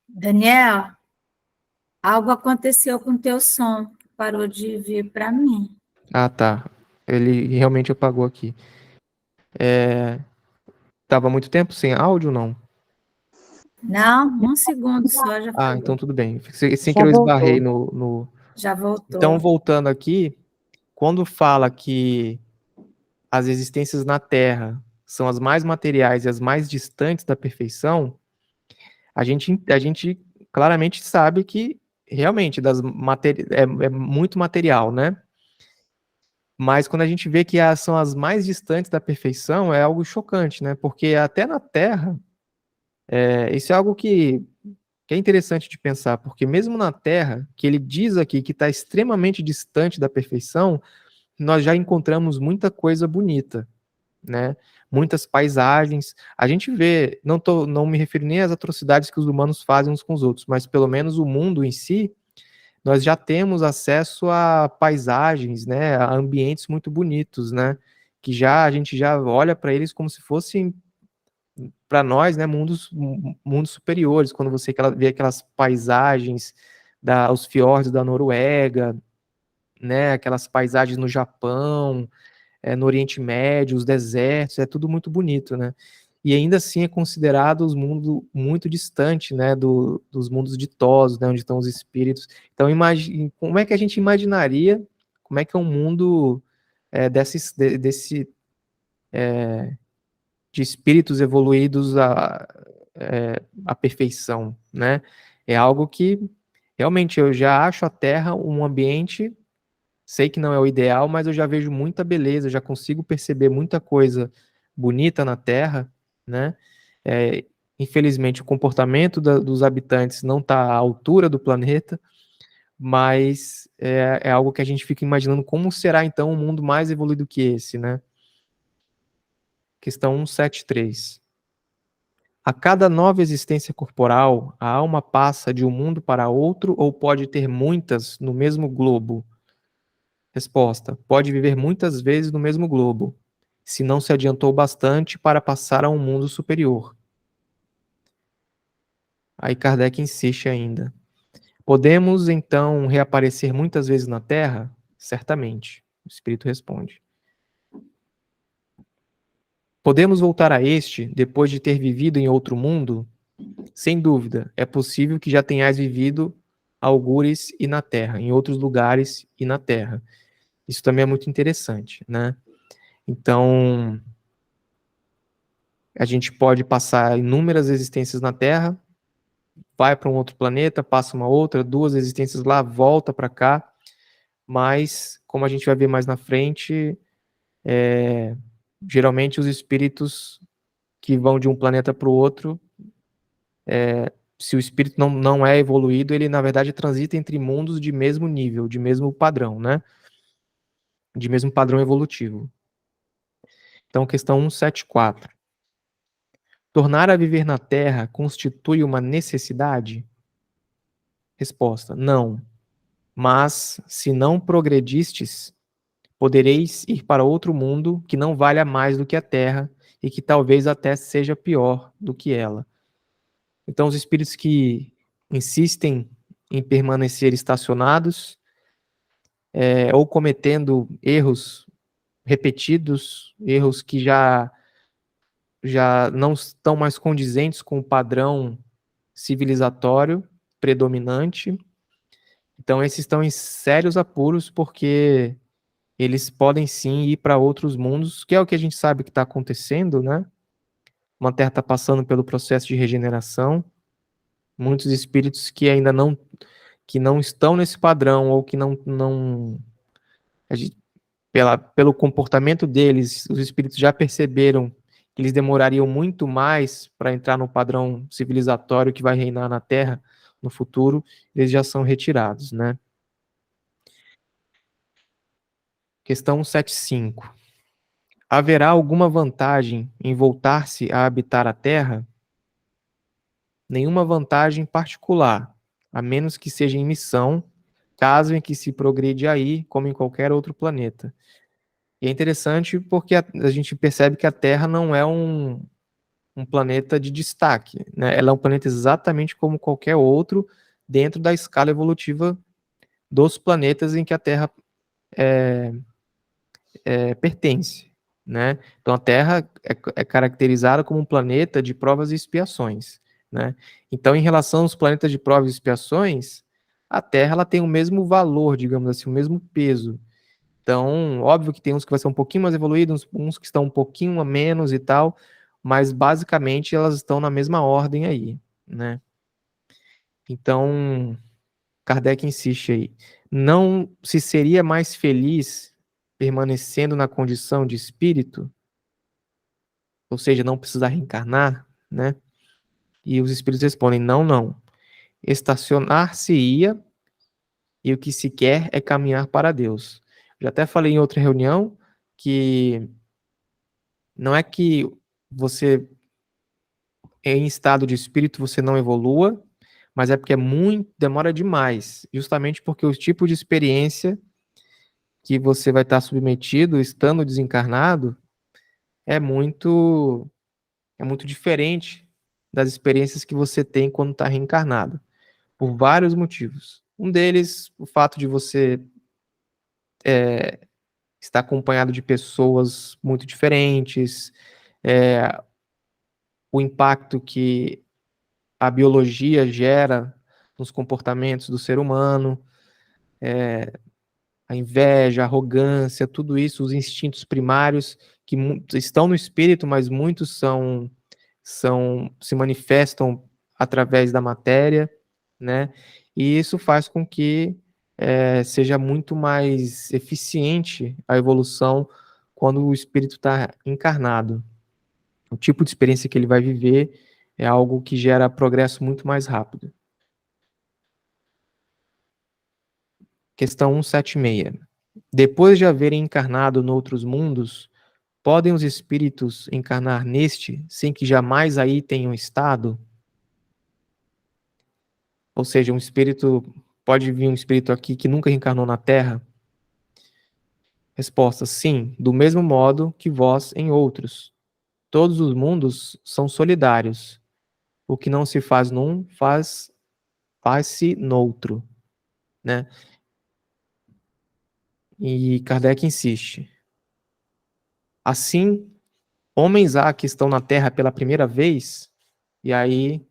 Daniel, algo aconteceu com o teu som, parou de vir para mim. Ah, tá. Ele realmente apagou aqui. Tava muito tempo sem áudio, não? Não, um segundo só já Ah, foi. então tudo bem. Sem Já que eu esbarrei voltou. no... Já Então, voltou. voltando aqui, quando fala que as existências na Terra são as mais materiais e as mais distantes da perfeição, a gente claramente sabe que realmente é muito material, né? Mas quando a gente vê que são as mais distantes da perfeição, é algo chocante, né? Porque até na Terra, isso é algo que é interessante de pensar, porque mesmo na Terra, que ele diz aqui que está extremamente distante da perfeição, nós já encontramos muita coisa bonita, né? Muitas paisagens. A gente vê, não me refiro nem às atrocidades que os humanos fazem uns com os outros, mas pelo menos o mundo em si, nós já temos acesso a paisagens, né? A ambientes muito bonitos, né? Que a gente já olha para eles como se fossem para nós, né, mundos superiores, quando você vê aquelas paisagens os fiordes da Noruega, né, aquelas paisagens no Japão, no Oriente Médio, os desertos, é tudo muito bonito, né? E ainda assim é considerado os mundos muito distante, né, dos mundos ditosos, né, onde estão os espíritos. Então, imagine, como é que a gente imaginaria, como é que é um mundo desse de espíritos evoluídos à perfeição, né? É algo que realmente eu já acho a Terra um ambiente, sei que não é o ideal, mas eu já vejo muita beleza, já consigo perceber muita coisa bonita na Terra, né? É, infelizmente o comportamento dos habitantes não está à altura do planeta, mas é algo que a gente fica imaginando como será então um mundo mais evoluído que esse, né? Questão 173. A cada nova existência corporal, a alma passa de um mundo para outro ou pode ter muitas no mesmo globo? Resposta: pode viver muitas vezes no mesmo globo, se não se adiantou bastante para passar a um mundo superior. Aí Kardec insiste ainda. Podemos, então, reaparecer muitas vezes na Terra? Certamente. O Espírito responde. Podemos voltar a este depois de ter vivido em outro mundo? Sem dúvida, é possível que já tenhais vivido algures e na Terra, em outros lugares e na Terra. Isso também é muito interessante, né? Então, a gente pode passar inúmeras existências na Terra, vai para um outro planeta, passa uma outra, duas existências lá, volta para cá, mas, como a gente vai ver mais na frente, geralmente os espíritos que vão de um planeta para o outro, se o espírito não é evoluído, ele na verdade transita entre mundos de mesmo nível, de mesmo padrão, né? De mesmo padrão evolutivo. Então, questão 174. Tornar a viver na Terra constitui uma necessidade? Resposta: não. Mas, se não progredistes, podereis ir para outro mundo que não valha mais do que a Terra e que talvez até seja pior do que ela. Então, os espíritos que insistem em permanecer estacionados, ou cometendo erros repetidos, erros que já não estão mais condizentes com o padrão civilizatório predominante. Então, esses estão em sérios apuros porque eles podem sim ir para outros mundos, que é o que a gente sabe que está acontecendo, né? Uma Terra está passando pelo processo de regeneração. Muitos espíritos que ainda não estão nesse padrão ou que não pelo comportamento deles, os espíritos já perceberam que eles demorariam muito mais para entrar no padrão civilizatório que vai reinar na Terra no futuro, eles já são retirados, né? Questão 175. Haverá alguma vantagem em voltar-se a habitar a Terra? nenhuma vantagem particular, a menos que seja em missão, caso em que se progride aí, como em qualquer outro planeta. E é interessante porque a gente percebe que a Terra não é um planeta de destaque, né? Ela é um planeta exatamente como qualquer outro dentro da escala evolutiva dos planetas em que a Terra pertence, né? Então a Terra é caracterizada como um planeta de provas e expiações, né? Então, em relação aos planetas de provas e expiações, a Terra ela tem o mesmo valor, digamos assim, o mesmo peso. Então, óbvio que tem uns que vai ser um pouquinho mais evoluídos, uns que estão um pouquinho a menos e tal, mas basicamente elas estão na mesma ordem aí, né? Então, Kardec insiste aí. Não se seria mais feliz permanecendo na condição de espírito, ou seja, não precisar reencarnar, né? E os espíritos respondem: não, não. Estacionar-se-ia e o que se quer é caminhar para Deus. Já até falei em outra reunião que não é que você, em estado de espírito, você não evolua, mas é porque demora demais, justamente porque o tipo de experiência que você vai estar submetido estando desencarnado é muito diferente das experiências que você tem quando está reencarnado, por vários motivos. Um deles, o fato de você estar acompanhado de pessoas muito diferentes, o impacto que a biologia gera nos comportamentos do ser humano, a inveja, a arrogância, tudo isso, os instintos primários que estão no espírito, mas muitos se manifestam através da matéria, né? E isso faz com que seja muito mais eficiente a evolução quando o espírito está encarnado. O tipo de experiência que ele vai viver é algo que gera progresso muito mais rápido. Questão 176. Depois de haverem encarnado noutros mundos, podem os espíritos encarnar neste sem que jamais aí tenham estado? Ou seja, pode vir um espírito aqui que nunca reencarnou na Terra? Resposta: sim, do mesmo modo que vós em outros. Todos os mundos são solidários. O que não se faz num, faz-se noutro, né? E Kardec insiste. Assim, homens há que estão na Terra pela primeira vez, e aí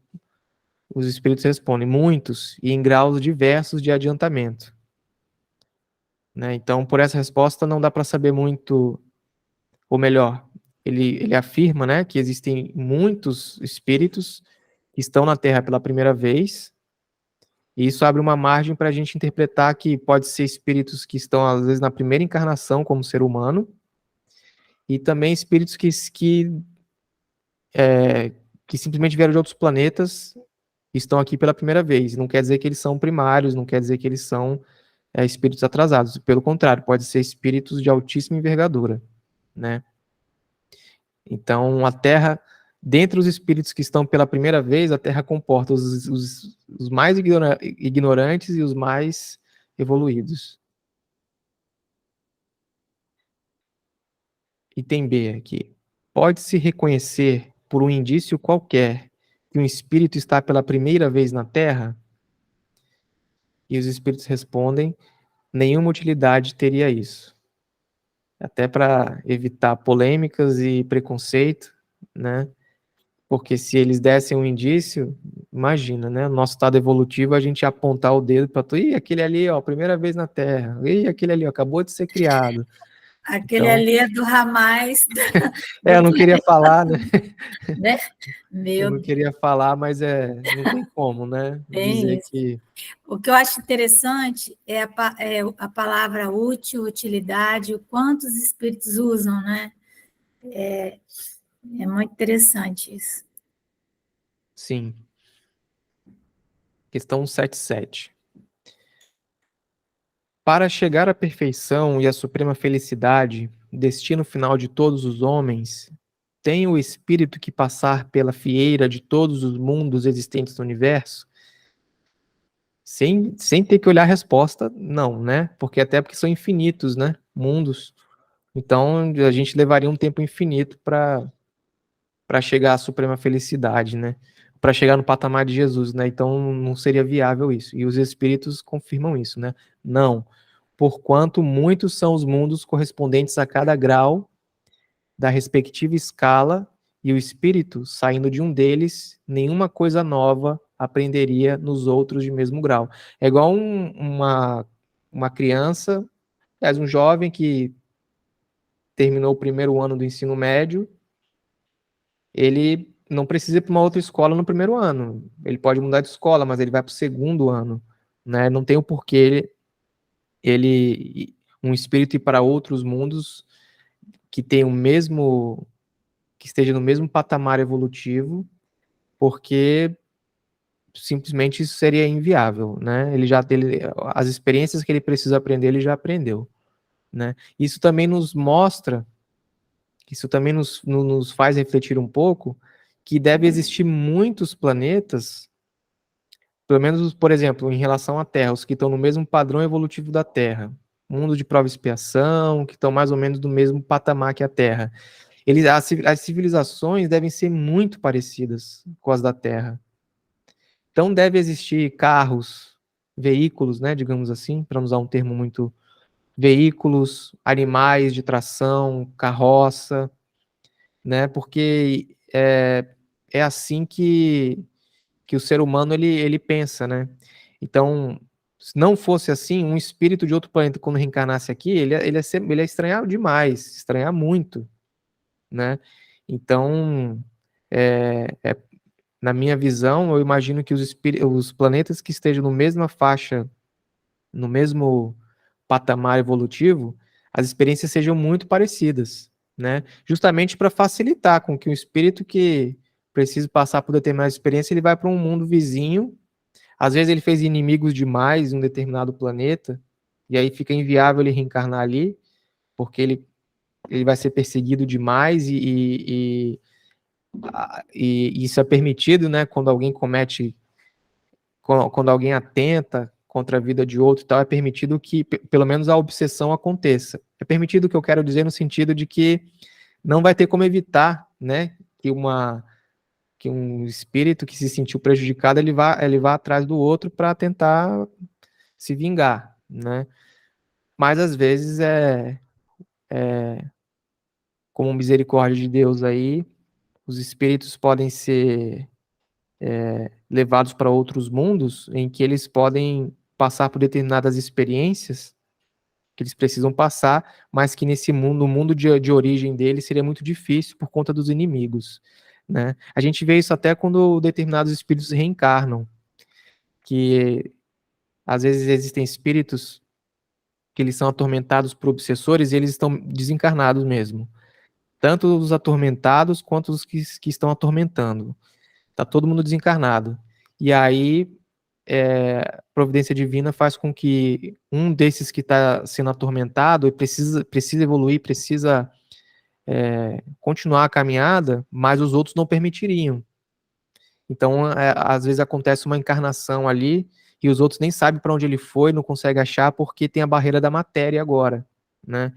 os espíritos respondem, muitos, e em graus diversos de adiantamento. Né? Então, por essa resposta, não dá para saber muito, ou melhor, ele afirma, né, que existem muitos espíritos que estão na Terra pela primeira vez, e isso abre uma margem para a gente interpretar que pode ser espíritos que estão, às vezes, na primeira encarnação como ser humano, e também espíritos que simplesmente vieram de outros planetas e estão aqui pela primeira vez. Não quer dizer que eles são primários, não quer dizer que eles são espíritos atrasados. Pelo contrário, pode ser espíritos de altíssima envergadura, né? Então, a Terra, dentre os espíritos que estão pela primeira vez, a Terra comporta os mais ignorantes e os mais evoluídos. Item B aqui. Pode-se reconhecer por um indício qualquer que um espírito está pela primeira vez na Terra? E os espíritos respondem: nenhuma utilidade teria isso. Até para evitar polêmicas e preconceito, né? Porque se eles dessem um indício, imagina, né? No nosso estado evolutivo, a gente apontar o dedo para tu, ih, aquele ali, ó, primeira vez na Terra, ih, aquele ali, ó, acabou de ser criado. Aquele Então, ali é do ramais. eu não queria falar, né? Né? Eu Meu não queria falar, mas não tem como, né? bem Dizer isso. que. O que eu acho interessante é a palavra útil, utilidade, o quanto os espíritos usam, né? É muito interessante isso. Sim. Questão 177. Para chegar à perfeição e à suprema felicidade, destino final de todos os homens, tem o espírito que passar pela fieira de todos os mundos existentes no universo? Sem ter que olhar a resposta, não, né? Porque são infinitos, né? Mundos. Então, a gente levaria um tempo infinito para chegar à suprema felicidade, né? Para chegar no patamar de Jesus, né? Então, não seria viável isso. E os espíritos confirmam isso, né? Não. Porquanto muitos são os mundos correspondentes a cada grau da respectiva escala, e o espírito, saindo de um deles, nenhuma coisa nova aprenderia nos outros de mesmo grau. É igual uma criança, aliás, um jovem que terminou o primeiro ano do ensino médio, ele não precisa ir para uma outra escola no primeiro ano. Ele pode mudar de escola, mas ele vai para o segundo ano, né? Não tem o porquê um espírito ir para outros mundos que tem que esteja no mesmo patamar evolutivo, porque simplesmente isso seria inviável, né? As experiências que ele precisa aprender, ele já aprendeu, né? Isso também nos mostra, isso também nos faz refletir um pouco que deve existir muitos planetas, pelo menos, por exemplo, em relação à Terra, os que estão no mesmo padrão evolutivo da Terra, mundo de prova e expiação, que estão mais ou menos no mesmo patamar que a Terra. As civilizações devem ser muito parecidas com as da Terra. Então deve existir carros, veículos, né, digamos assim, para não usar um termo muito, veículos, animais de tração, carroça, né, porque é assim que o ser humano ele pensa, né? Então, se não fosse assim, um espírito de outro planeta, quando reencarnasse aqui, ele ia estranhar demais, estranhar muito, né? Então, na minha visão, eu imagino que os planetas que estejam na mesma faixa, no mesmo patamar evolutivo, as experiências sejam muito parecidas, né? Justamente para facilitar com que o espírito que precisa passar por determinada experiência, ele vai para um mundo vizinho. Às vezes ele fez inimigos demais em um determinado planeta, e aí fica inviável ele reencarnar ali, porque ele vai ser perseguido demais e isso é permitido, né? Quando alguém atenta contra a vida de outro e tal, é permitido que pelo menos a obsessão aconteça. É permitido, o que eu quero dizer, no sentido de que não vai ter como evitar, né? Que um espírito que se sentiu prejudicado, ele vá atrás do outro para tentar se vingar, né? Mas às vezes como misericórdia de Deus aí, os espíritos podem ser levados para outros mundos em que eles podem passar por determinadas experiências que eles precisam passar, mas que nesse mundo, no mundo de origem deles, seria muito difícil por conta dos inimigos, né? A gente vê isso até quando determinados espíritos reencarnam, que às vezes existem espíritos que eles são atormentados por obsessores e eles estão desencarnados mesmo. Tanto os atormentados quanto os que estão atormentando. Tá todo mundo desencarnado. E aí, providência divina faz com que um desses que está sendo atormentado e precisa evoluir, precisa continuar a caminhada, mas os outros não permitiriam. Então, às vezes acontece uma encarnação ali e os outros nem sabem para onde ele foi, não conseguem achar porque tem a barreira da matéria agora, né?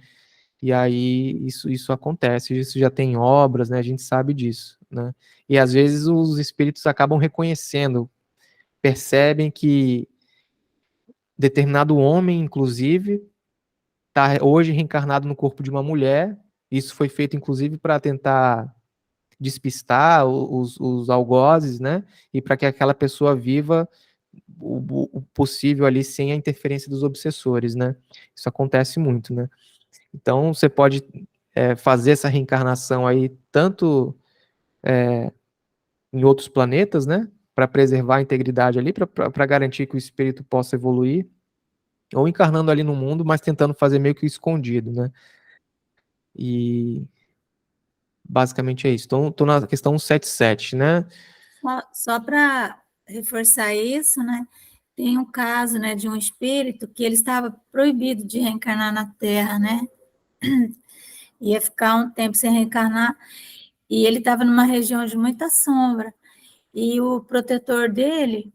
E aí isso acontece, isso já tem obras, né? A gente sabe disso, né? E às vezes os espíritos acabam reconhecendo, percebem que determinado homem, inclusive, está hoje reencarnado no corpo de uma mulher. Isso foi feito, inclusive, para tentar despistar os algozes, né? E para que aquela pessoa viva o possível ali sem a interferência dos obsessores, né? Isso acontece muito, né? Então, você pode fazer essa reencarnação aí tanto em outros planetas, né? Para preservar a integridade ali, para garantir que o espírito possa evoluir, ou encarnando ali no mundo, mas tentando fazer meio que escondido, né? E basicamente é isso. Então, estou na questão 177, né? Só para reforçar isso, né? Tem um caso, né, de um espírito que ele estava proibido de reencarnar na Terra, né? Ia ficar um tempo sem reencarnar. e ele estava numa região de muita sombra, e o protetor dele,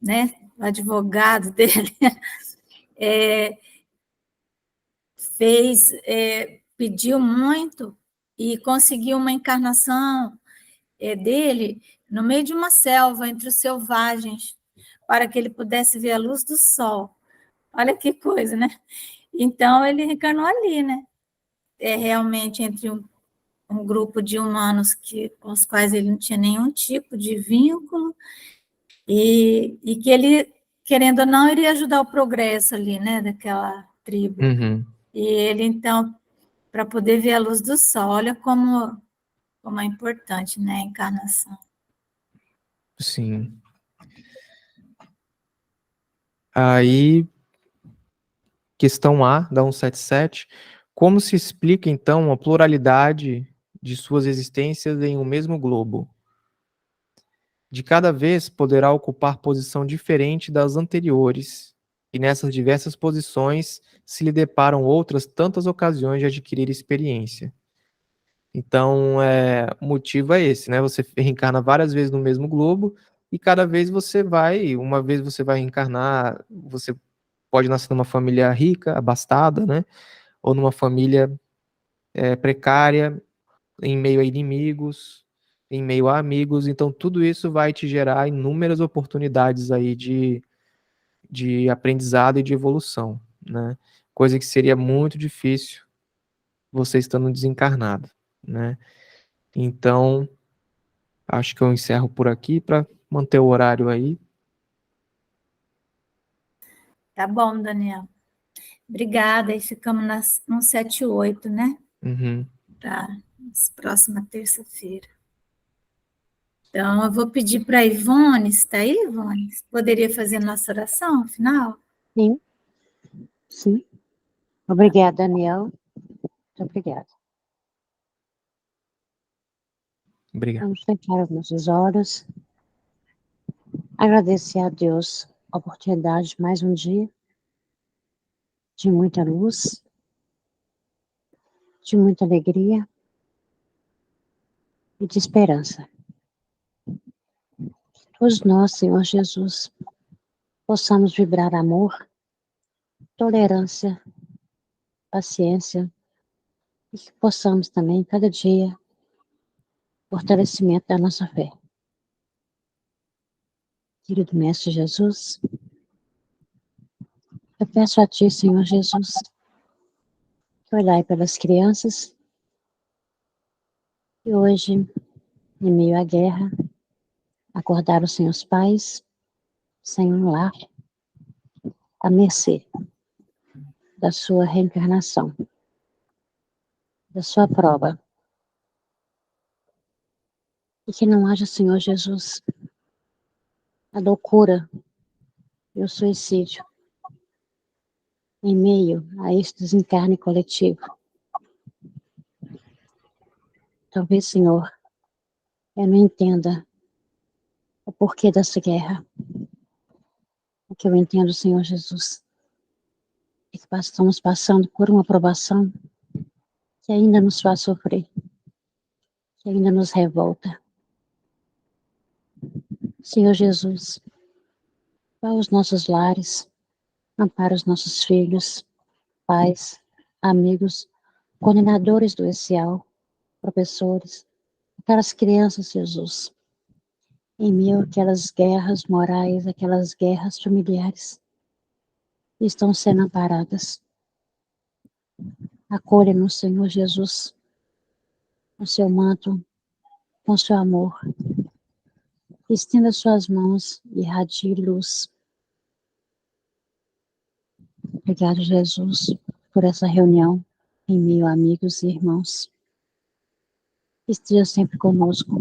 né, o advogado dele, pediu muito e conseguiu uma encarnação dele no meio de uma selva, entre os selvagens, para que ele pudesse ver a luz do sol. Olha que coisa, né? Então, ele reencarnou ali, né? Realmente entre um grupo de humanos com os quais ele não tinha nenhum tipo de vínculo, e que ele, querendo ou não, iria ajudar o progresso ali, né, daquela tribo. Uhum. E ele, então, para poder ver a luz do sol, olha como é importante, né, a encarnação. Sim. Aí, questão A, da 177. Como se explica, então, a pluralidade de suas existências em um mesmo globo? De cada vez poderá ocupar posição diferente das anteriores, e nessas diversas posições se lhe deparam outras tantas ocasiões de adquirir experiência. Então, o motivo é esse, né? Você reencarna várias vezes no mesmo globo, e cada vez uma vez você vai reencarnar, você pode nascer numa família rica, abastada, né? Ou numa família precária, em meio a inimigos, em meio a amigos. Então, tudo isso vai te gerar inúmeras oportunidades aí de aprendizado e de evolução, né? Coisa que seria muito difícil você estando desencarnado, né? Então, acho que eu encerro por aqui para manter o horário aí. Tá bom, Daniel. Obrigada. E ficamos na 178, né? Uhum. Tá. Próxima terça-feira. Então, eu vou pedir para a Ivone, está aí, Ivone? Poderia fazer a nossa oração final? Sim, sim. Obrigada, Daniel. Muito obrigada. Obrigado. Vamos fechar os nossos olhos. Agradecer a Deus a oportunidade de mais um dia de muita luz, de muita alegria e de esperança. Todos nós, Senhor Jesus, possamos vibrar amor, tolerância, paciência e que possamos também, cada dia, fortalecimento da nossa fé. Querido Mestre Jesus, eu peço a Ti, Senhor Jesus, que olhai pelas crianças que hoje, em meio à guerra, acordaram sem os pais, sem um lar, à mercê da sua reencarnação, da sua prova. E que não haja, Senhor Jesus, a loucura e o suicídio em meio a este desencarne coletivo. Talvez, Senhor, eu não entenda o porquê dessa guerra. O que eu entendo, Senhor Jesus, é que estamos passando por uma provação que ainda nos faz sofrer, que ainda nos revolta. Senhor Jesus, vá aos nossos lares, ampara os nossos filhos, pais, amigos, coordenadores do ESIAL, professores, aquelas crianças, Jesus, em meio àquelas guerras morais, aquelas guerras familiares, que estão sendo amparadas. Acolha-nos, Senhor Jesus, com seu manto, com seu amor. Estenda suas mãos e irradie luz. Obrigado, Jesus, por essa reunião em meio a amigos e irmãos. Esteja sempre conosco,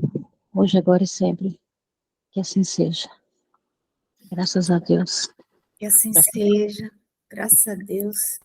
hoje, agora e sempre. Que assim seja. Graças a Deus. Que assim seja. Graças a Deus.